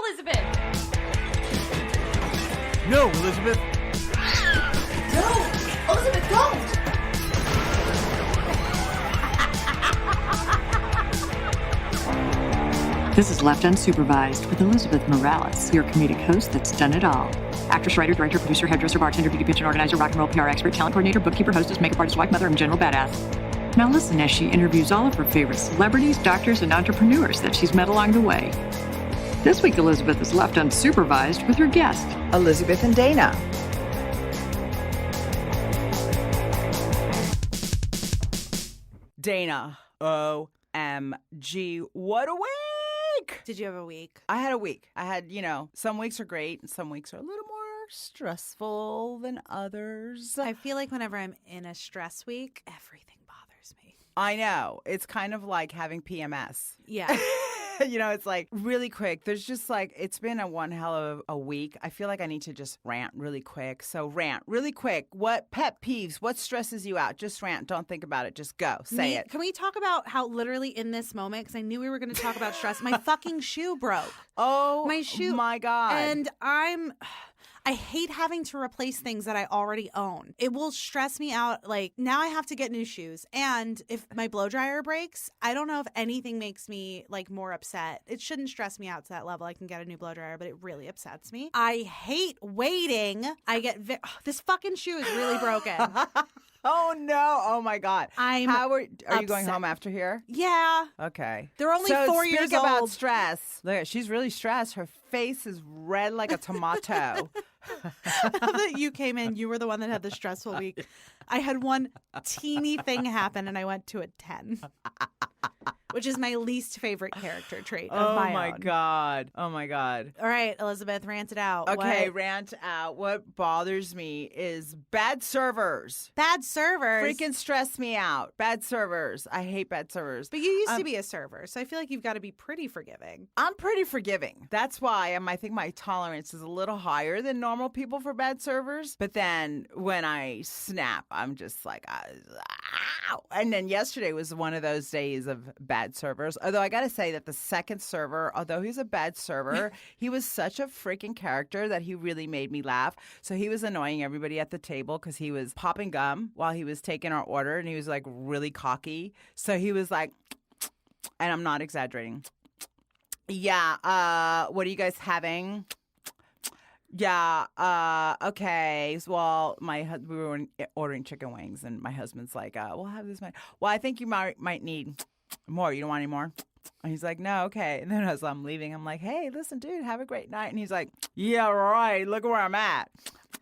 Elizabeth! No, Elizabeth! No! Elizabeth, don't! This is Left Unsupervised with Elizabeth Morales, your comedic host that's done it all. Actress, writer, director, producer, hairdresser, bartender, beauty pageant organizer, rock and roll PR expert, talent coordinator, bookkeeper, hostess, makeup artist, wife, mother, and general badass. Now listen as she interviews all of her favorite celebrities, doctors, and entrepreneurs that she's met along the way. This week, Elizabeth is left unsupervised with her guest, Elizabeth and Dayna. Dayna, OMG, what a week! Did you have a week? I had a week. I had, some weeks are great and some weeks are a little more stressful than others. I feel like whenever I'm in a stress week, everything bothers me. I know. It's kind of like having PMS. Yeah. It's like really quick. There's just it's been one hell of a week. I feel like I need to just rant really quick. So rant really quick. What pet peeves? What stresses you out? Just rant. Don't think about it. Just go. Say it. Can we talk about how literally in this moment, because I knew we were going to talk about stress, my fucking shoe broke. Oh, my shoe. My God. And I hate having to replace things that I already own. It will stress me out. Like, now I have to get new shoes. And if my blow dryer breaks, I don't know if anything makes me, more upset. It shouldn't stress me out to that level. I can get a new blow dryer, but it really upsets me. I hate waiting. This fucking shoe is really broken. Oh, no. Oh, my God. Are you going home after here? Yeah. Okay. They're only 4 years speak about old. stress. Look, she's really stressed. Her face is red like a tomato. I love that you came in. You were the one that had the stressful week. I had one teeny thing happen, and I went to a 10. Which is my least favorite character trait of my own. God. Oh, my God. All right, Elizabeth, rant it out. Okay, rant out. What bothers me is bad servers. Bad servers? Freaking stress me out. Bad servers. I hate bad servers. But you used to be a server, so I feel like you've got to be pretty forgiving. I'm pretty forgiving. That's why I think my tolerance is a little higher than normal people for bad servers. But then when I snap, I'm just like, ow. And then yesterday was one of those days of bad servers. Although I got to say that the second server, although he's a bad server, he was such a freaking character that he really made me laugh. So he was annoying everybody at the table because he was popping gum while he was taking our order, and he was really cocky. So he was like, and I'm not exaggerating. Yeah, what are you guys having? Yeah, okay. Well, we were ordering chicken wings, and my husband's like, we'll have this. Well, I think you might need more. You don't want any more? And he's like, no, okay. And then as I'm leaving, I'm like, hey, listen, dude, have a great night. And he's like, yeah, right. Look where I'm at.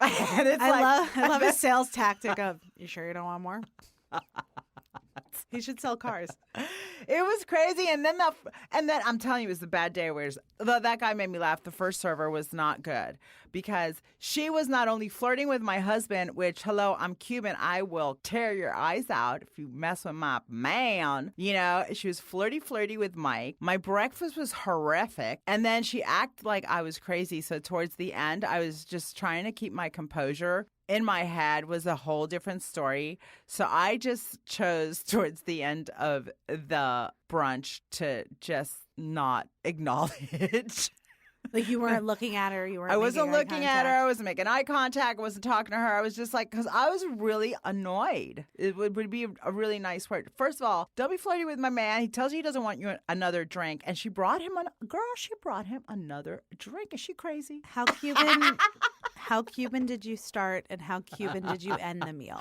And it's I love his sales tactic of, you sure you don't want more? He should sell cars. It was crazy. And then I'm telling you, it was the bad day where that guy made me laugh. The first server was not good because she was not only flirting with my husband, which, hello, I'm Cuban. I will tear your eyes out if you mess with my man. She was flirty with Mike. My breakfast was horrific. And then she acted like I was crazy. So towards the end, I was just trying to keep my composure. In my head was a whole different story. So I just chose towards the end of the brunch to just not acknowledge. Like you weren't looking at her. I wasn't looking at her. I wasn't making eye contact. I wasn't talking to her. I was just because I was really annoyed. It would be a really nice word. First of all, don't be flirty with my man. He tells you he doesn't want you another drink. And she brought him another drink. Is she crazy? How Cuban did you start and how Cuban did you end the meal?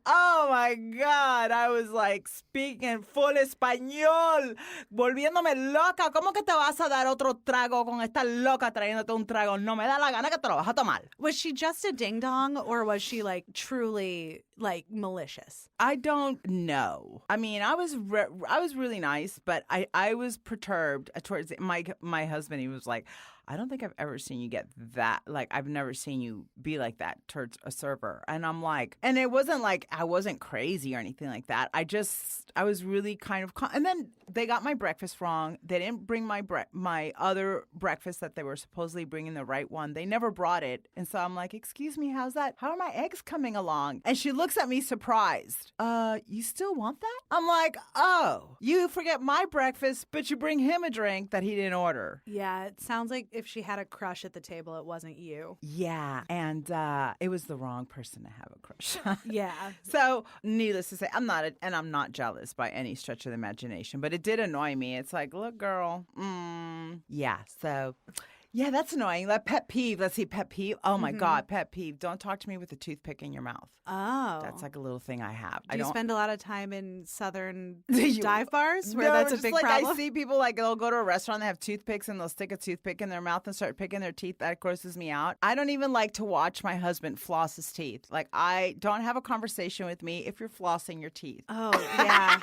Oh, my God. I was speaking full español, volviéndome loca. ¿Cómo que te vas a dar otro trago con esta loca trayéndote un trago? No me da la gana que te lo vas a tomar. Was she just a ding-dong or was she truly malicious? I don't know. I mean, I was really nice, but I was perturbed towards my husband. He was like, I don't think I've ever seen you get that. I've never seen you you be like that towards a server? And I'm like, and it wasn't like I wasn't crazy or anything like that. I was really kind of, and then they got my breakfast wrong. They didn't bring my other breakfast that they were supposedly bringing, the right one. They never brought it. And so I'm like, excuse me, how's that? How are my eggs coming along? And she looks at me surprised. You still want that? I'm like, oh, you forget my breakfast, but you bring him a drink that he didn't order. Yeah, it sounds like if she had a crush at the table, it wasn't you. Yeah, and it was the wrong person to have a crush on. Yeah. So, needless to say, I'm not jealous by any stretch of the imagination, but it did annoy me. It's like, look, girl, yeah, so... Yeah, that's annoying. That pet peeve. Let's see, pet peeve. Oh, my God, pet peeve. Don't talk to me with a toothpick in your mouth. Oh. That's like a little thing I have. Do you spend a lot of time in southern You- dive bars where No, that's a just big like problem? I see people like they'll go to a restaurant, they have toothpicks and they'll stick a toothpick in their mouth and start picking their teeth. That grosses me out. I don't even like to watch my husband floss his teeth. Like, I don't have a conversation with me if you're flossing your teeth. Oh, yeah.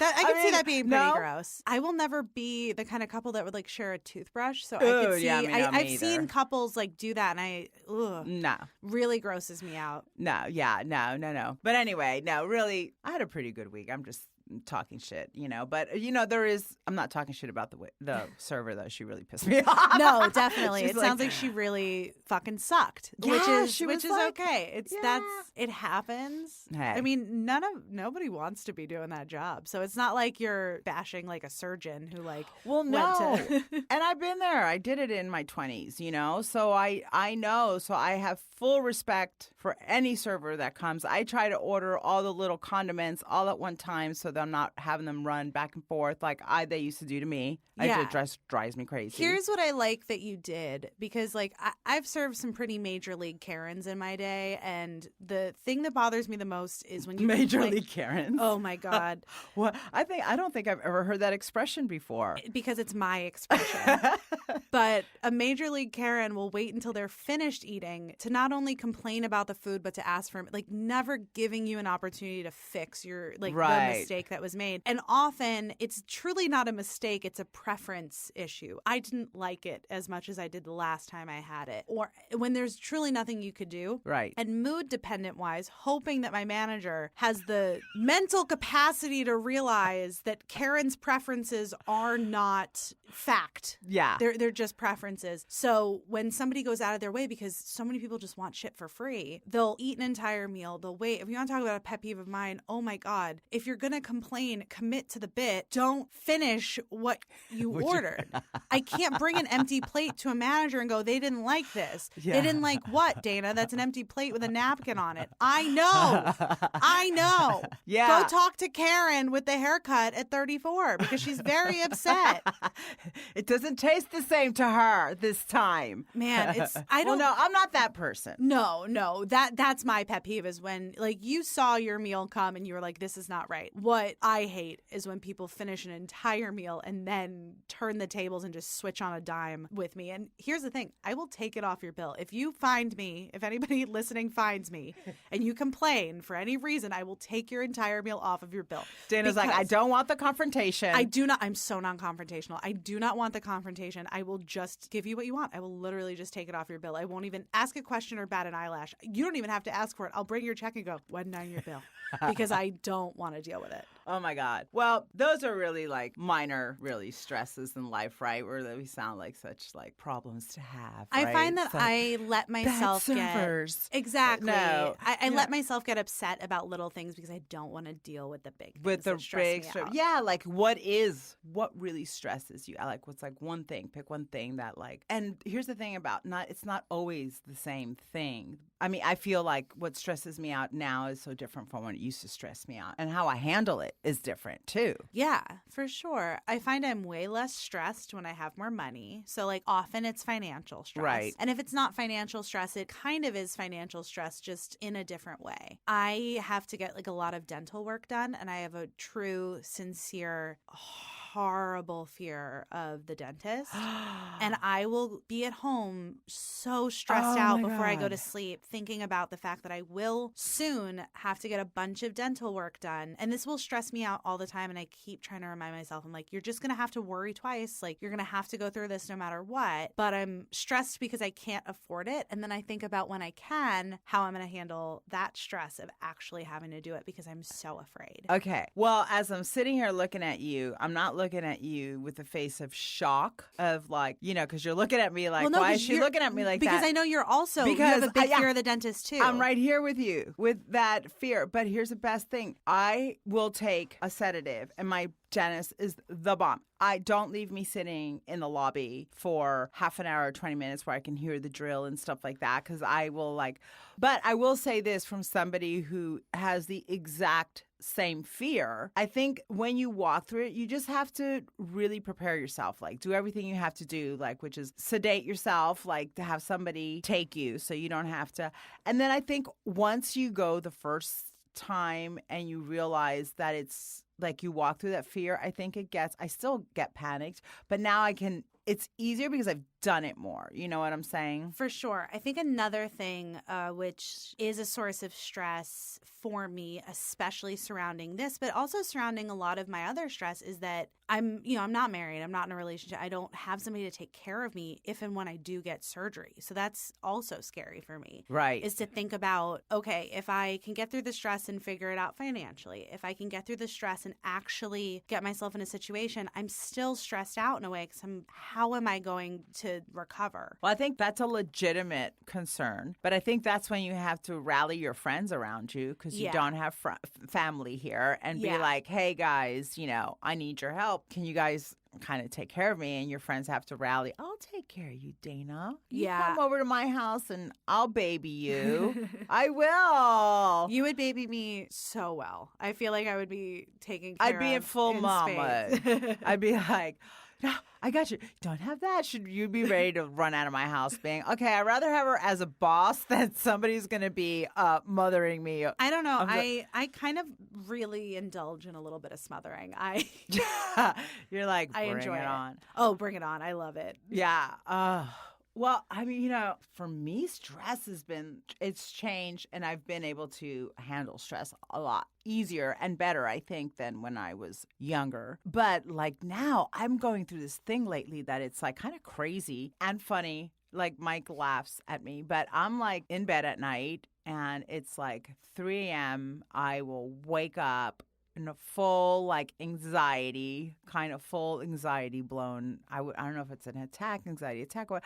I can see mean, that being pretty no? gross. I will never be the kind of couple that would like share a toothbrush. So I Ooh, could see, yeah, me I've either. seen couples like do that and No. really grosses me out. No, yeah, no. But anyway, no, really, I had a pretty good week. I'm just talking shit, But, I'm not talking shit about the server, though. She really pissed me off. No, definitely. She's It like- sounds like she really fucking sucked, Yeah, which was is like- okay. yeah. It happens. Hey. I mean, nobody wants to be doing that job. So it's not like you're bashing like a surgeon who like Well, went no. to And I've been there. I did it in my 20s, So I know. So I have full respect for any server that comes. I try to order all the little condiments all at one time so that I'm not having them run back and forth like they used to do to me. Yeah. It just drives me crazy. Here's what I like that you did, because like I've served some pretty major league Karens in my day, and the thing that bothers me the most is when you Major complain- League Karens. Oh my God. Well, I don't think I've ever heard that expression before. Because it's my expression. But a major league Karen will wait until they're finished eating to not only complain about the food, but to ask for, like, never giving you an opportunity to fix your, like, Right. the mistake that was made. And often it's truly not a mistake. It's a preference issue. I didn't like it as much as I did the last time I had it. Or when there's truly nothing you could do. Right. And mood dependent wise, hoping that my manager has the mental capacity to realize that Karen's preferences are not fact. Yeah. They're just preferences. So when somebody goes out of their way, because so many people just want shit for free, they'll eat an entire meal. They'll wait. If you want to talk about a pet peeve of mine, oh my God, if you're going to complain, commit to the bit. Don't finish what you ordered. I can't bring an empty plate to a manager and go, they didn't like this. Yeah. They didn't like what, Dana? That's an empty plate with a napkin on it. I know. Yeah. Go talk to Karen with the haircut at 34 because she's very upset. It doesn't taste the same to her this time. Man, I Well, don't no, I'm not that person. No, that's my pet peeve is when like you saw your meal come and you were like, this is not right. What I hate is when people finish an entire meal and then turn the tables and just switch on a dime with me. And here's the thing, I will take it off your bill. If you find me, if anybody listening finds me and you complain for any reason, I will take your entire meal off of your bill. Dana's like, I Because don't want the confrontation. I do not. I'm so non-confrontational. I do not want the confrontation. I will just give you what you want. I will literally just take it off your bill. I won't even ask a question or bat an eyelash. You don't even have to ask for it. I'll bring your check and go, widen down your bill because I don't want to deal with it. Oh my God. Well, those are really like minor, really stresses in life, right? Where we sound like such like problems to have. I right? find that So- I let myself Bad get servers. exactly. No. I let myself get upset about little things because I don't want to deal with the big things With the that stress big me stress. out. Yeah, like what really stresses you? I like what's like one thing, pick one thing that like, and here's the thing about it's not always the same thing. I mean, I feel like what stresses me out now is so different from when it used to stress me out. And how I handle it is different too. Yeah, for sure. I find I'm way less stressed when I have more money. So, like, often it's financial stress. Right. And if it's not financial stress, it kind of is financial stress, just in a different way. I have to get, like, a lot of dental work done, and I have a true, sincere, horrible fear of the dentist. And I will be at home so stressed out before I go to sleep, thinking about the fact that I will soon have to get a bunch of dental work done. And this will stress me out all the time. And I keep trying to remind myself, I'm like, you're just going to have to worry twice. Like, you're going to have to go through this no matter what. But I'm stressed because I can't afford it. And then I think about when I can, how I'm going to handle that stress of actually having to do it because I'm so afraid. Okay. Well, as I'm sitting here looking at you, I'm not looking at you with a face of shock of like, because you're looking at me like, well, no, why is she looking at me like because that? I know you have Because a big fear of the dentist too. I'm right here with you with that fear. But here's the best thing. I will take a sedative and my dentist is the bomb. Don't leave me sitting in the lobby for half an hour or 20 minutes where I can hear the drill and stuff like that because I will but I will say this from somebody who has the exact same fear. I think when you walk through it, you just have to really prepare yourself, like do everything you have to do, like which is sedate yourself, like to have somebody take you so you don't have to. And then I think once you go the first time and you realize that it's like you walk through that fear, I still get panicked, but now it's easier because I've done it more. You know what I'm saying? For sure. I think another thing which is a source of stress for me, especially surrounding this, but also surrounding a lot of my other stress is that I'm not married. I'm not in a relationship. I don't have somebody to take care of me if and when I do get surgery. So that's also scary for me. Right. Is to think about, okay, if I can get through the stress and figure it out financially, if I can get through the stress and actually get myself in a situation, I'm still stressed out in a way because how am I going to recover? Well, I think that's a legitimate concern, but I think that's when you have to rally your friends around you because you don't have family here and be like, hey guys, I need your help. Can you guys kind of take care of me? And your friends have to rally. I'll take care of you, Dayna. You come over to my house and I'll baby you. I will. You would baby me so well. I feel like I would be taking care of. I'd be in full mom mode. I'd be like, no, I got you. Don't have that. Should you be ready to run out of my house being, okay, I'd rather have her as a boss than somebody's going to be mothering me. I don't know. I kind of really indulge in a little bit of smothering. You're like, I enjoy it on. Oh, bring it on. I love it. Yeah. Well, I mean, for me, stress it's changed, and I've been able to handle stress a lot easier and better, I think, than when I was younger. But like now, I'm going through this thing lately that it's like kind of crazy and funny. Like Mike laughs at me, but I'm like in bed at night, and it's like 3 a.m. I will wake up in a full anxiety blown. I don't know if it's an anxiety attack or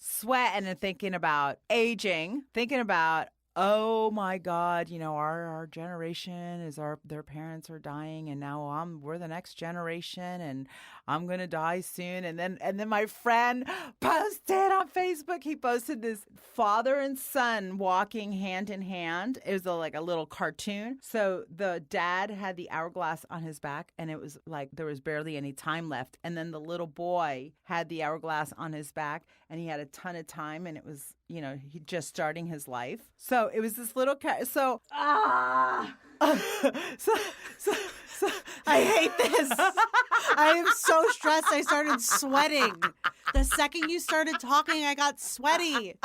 sweating and thinking about aging, thinking about, oh my God, our generation their parents are dying and now we're the next generation and I'm going to die soon. And then my friend posted on Facebook, he posted this father and son walking hand in hand. It was like a little cartoon. So the dad had the hourglass on his back and it was like there was barely any time left. And then the little boy had the hourglass on his back and he had a ton of time and it was, he just starting his life. So it was this little cat. So, so I hate this. I am so stressed. I started sweating. The second you started talking, I got sweaty.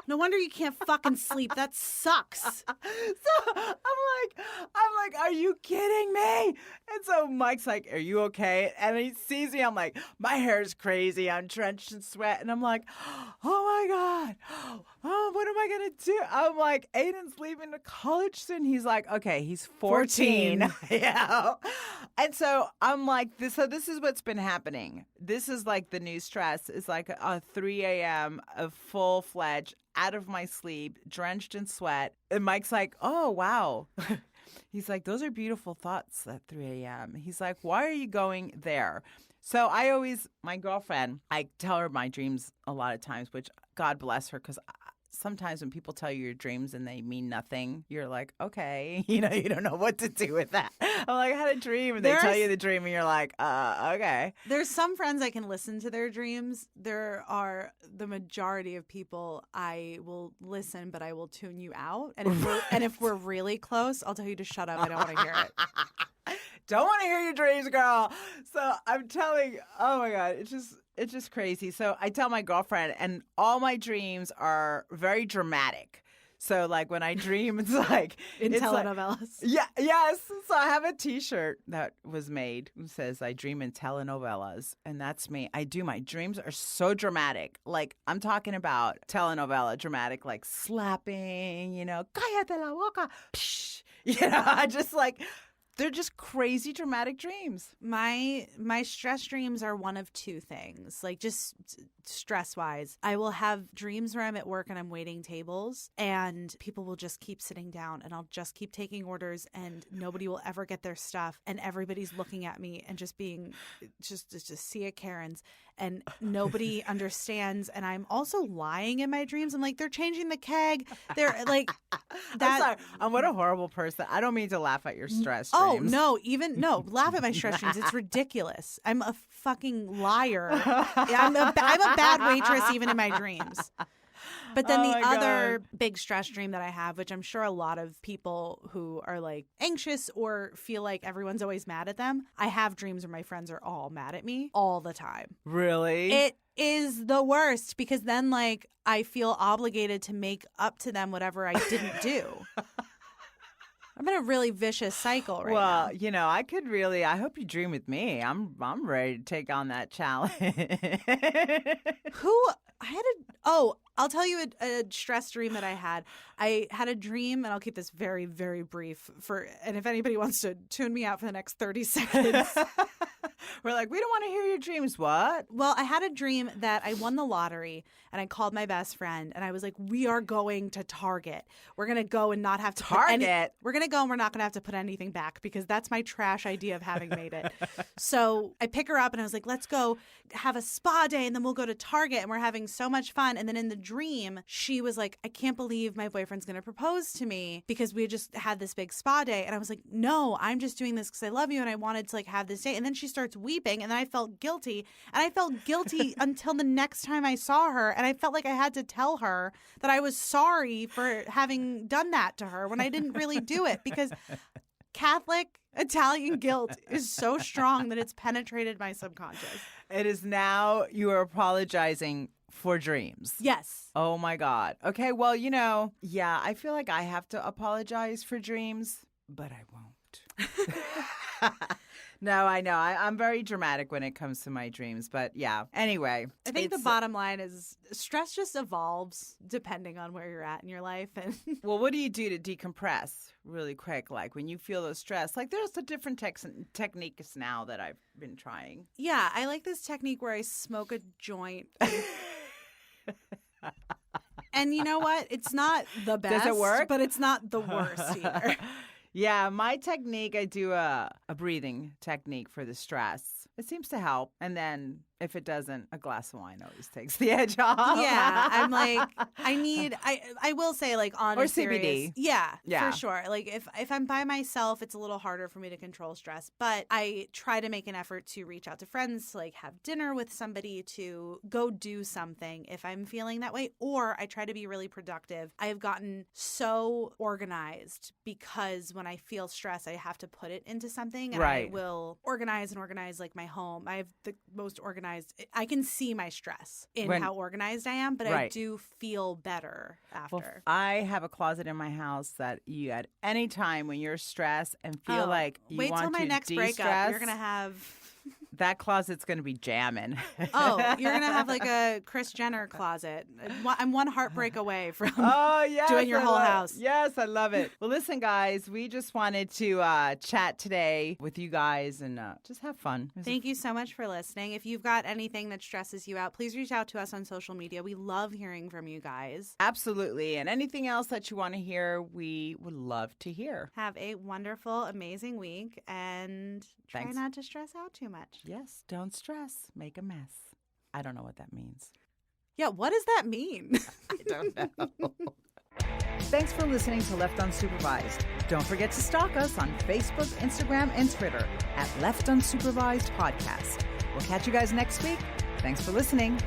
No wonder you can't fucking sleep. That sucks. So I'm like, are you kidding me? And so Mike's like, are you okay? And he sees me. I'm like, my hair's crazy. I'm drenched in sweat. And I'm like, oh my God. Oh, what am I going to do? I'm like, Aiden's leaving to college soon. He's like, okay, he's 14. Yeah. And so I'm like, this is what's been happening. This is like the new stress. It's like a 3 a.m. of full-fledged, out of my sleep, drenched in sweat. And Mike's like, oh, wow. He's like, those are beautiful thoughts at 3 a.m. He's like, why are you going there? So my girlfriend, I tell her my dreams a lot of times, which God bless her, because sometimes when people tell you your dreams and they mean nothing, you're like, okay, you don't know what to do with that. I'm like, I had a dream, and they tell you the dream, and you're like, okay. There's some friends I can listen to their dreams. There are the majority of people I will listen, but I will tune you out. And if we're really close, I'll tell you to shut up. I don't want to hear it. don't want to hear your dreams, girl. So I'm telling, oh my God, it's just crazy. So I tell my girlfriend, and all my dreams are very dramatic. So like when I dream, it's like In it's telenovelas. Like, yes. So I have a T-shirt that was made that says "I dream in telenovelas," and that's me. My dreams are so dramatic. Like I'm talking about telenovela dramatic, like slapping. Cállate la boca. Psh, I just like. They're just crazy dramatic dreams. My stress dreams are one of two things, like just stress-wise. I will have dreams where I'm at work and I'm waiting tables and people will just keep sitting down and I'll just keep taking orders and nobody will ever get their stuff and everybody's looking at me and just being just see a Karens and nobody understands. And I'm also lying in my dreams. I'm like, they're changing the keg. They're like that. I'm sorry. What a horrible person. I don't mean to laugh at your stress dreams. dreams. No, laugh at my stress dreams. It's ridiculous. I'm a fucking liar. I'm a bad waitress even in my dreams. But then the other big stress dream that I have, which I'm sure a lot of people who are like anxious or feel like everyone's always mad at them, I have dreams where my friends are all mad at me all the time. Really? It is the worst because then like I feel obligated to make up to them whatever I didn't do. I'm in a really vicious cycle right now. Well, I hope you dream with me. I'm ready to take on that challenge. I'll tell you a stress dream that I had. I had a dream, and I'll keep this very, very brief and if anybody wants to tune me out for the next 30 seconds. We're like, we don't want to hear your dreams. What? Well, I had a dream that I won the lottery and I called my best friend and I was like, we are going to Target. We're going to go and not have to we're going to go and we're not going to have to put anything back because that's my trash idea of having made it. So I pick her up and I was like, let's go have a spa day and then we'll go to Target and we're having so much fun. And then in the dream, she was like, I can't believe my boyfriend's going to propose to me because we just had this big spa day. And I was like, no, I'm just doing this because I love you and I wanted to like have this day. And then she starts weeping and then I felt guilty. And I felt guilty until the next time I saw her. And I felt like I had to tell her that I was sorry for having done that to her when I didn't really do it because Catholic Italian guilt is so strong that it's penetrated my subconscious. It is now you are apologizing for dreams. Yes. Oh my God. Okay, well, I feel like I have to apologize for dreams, but I won't. No, I know. I'm very dramatic when it comes to my dreams, but yeah. Anyway. I think the bottom line is stress just evolves depending on where you're at in your life. And well, what do you do to decompress really quick? Like when you feel the stress, like there's a different techniques now that I've been trying. Yeah, I like this technique where I smoke a joint. And you know what? It's not the best. Does it work? But it's not the worst either. Yeah, my technique, I do a breathing technique for the stress. It seems to help. And then if it doesn't, a glass of wine always takes the edge off. Yeah, I'm like, I will say like on or a serious, CBD. Yeah, for sure. Like if I'm by myself, it's a little harder for me to control stress. But I try to make an effort to reach out to friends, to like have dinner with somebody, to go do something if I'm feeling that way. Or I try to be really productive. I've gotten so organized because when I feel stress, I have to put it into something. And right. I will organize like my home. I have the most organized. I can see my stress in how organized I am, but right. I do feel better after. Well, I have a closet in my house that you at any time when you're stressed and feel like you wait want till my to next de-stress, breakup. You're gonna have that closet's gonna be jamming. Oh, you're gonna have like a Kris Jenner closet. I'm one heartbreak away from doing your whole house. Yes, I love it. Well, listen, guys, we just wanted to chat today with you guys and just have fun. Thank you so much for listening. If you've got anything that stresses you out, please reach out to us on social media. We love hearing from you guys. Absolutely. And anything else that you want to hear, we would love to hear. Have a wonderful, amazing week and try not to stress out too much. Yes, don't stress. Make a mess. I don't know what that means. Yeah, what does that mean? I don't know. Thanks for listening to Left Unsupervised. Don't forget to stalk us on Facebook, Instagram, and Twitter at Left Unsupervised Podcast. We'll catch you guys next week. Thanks for listening.